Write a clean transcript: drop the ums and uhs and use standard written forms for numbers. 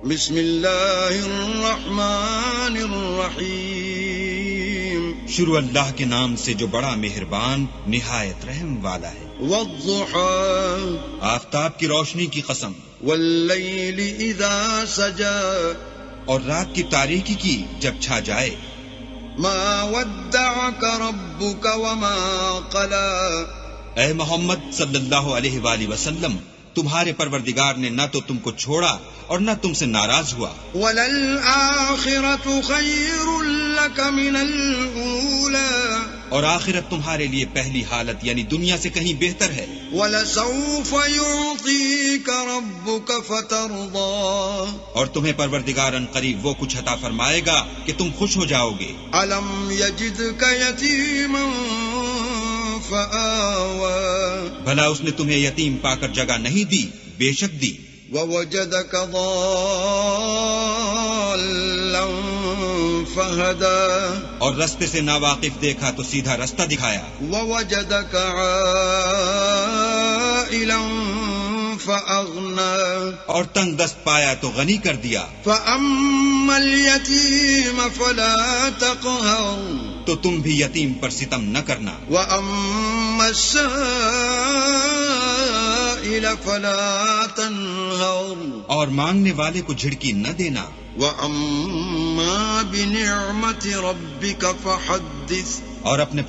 بسم اللہ الرحمن الرحیم شروع اللہ کے نام سے جو بڑا مہربان نہایت رحم والا ہے. والضحى آفتاب کی روشنی کی قسم. واللیل اذا سجى اور رات کی تاریکی کی جب چھا جائے. ما ودعك ربك وما قلى اے محمد صلی اللہ علیہ وآلہ وسلم، تمہارے پروردگار نے نہ تو تم کو چھوڑا اور نہ تم سے ناراض ہوا. وَلَلْآخِرَةُ خَيْرٌ لَكَ مِنَ الْأُولَى اور آخرت تمہارے لیے پہلی حالت یعنی دنیا سے کہیں بہتر ہے. وَلَسَوْفَ يُعْطِيكَ رَبُّكَ فَتَرْضَى اور تمہیں پروردگار ان قریب وہ کچھ عطا فرمائے گا کہ تم خوش ہو جاؤ گے. أَلَمْ يَجِدْكَ يَتِيمًا فَآوَى بھلا اس نے تمہیں یتیم پا کر جگہ نہیں دی؟ بے شک دی. وَوَجَدَكَ ضَالًّا فَهَدَى اور رستے سے ناواقف دیکھا تو سیدھا رستہ دکھایا. وَوَجَدَكَ عَائِلًا فَأَغْنَى اور تنگ دست پایا تو غنی کر دیا. فَأَمَّا الْيَتِيمَ فَلَا تَقْهَرْ تو تم بھی یتیم پر ستم نہ کرنا. وَأَمَّا السَّائِلَ فَلَا تَنْهَرْ اور مانگنے والے کو جھڑکی نہ دینا. وَأَمَّا بِنِعْمَةِ رَبِّكَ فَحَدِّثْ اور اپنے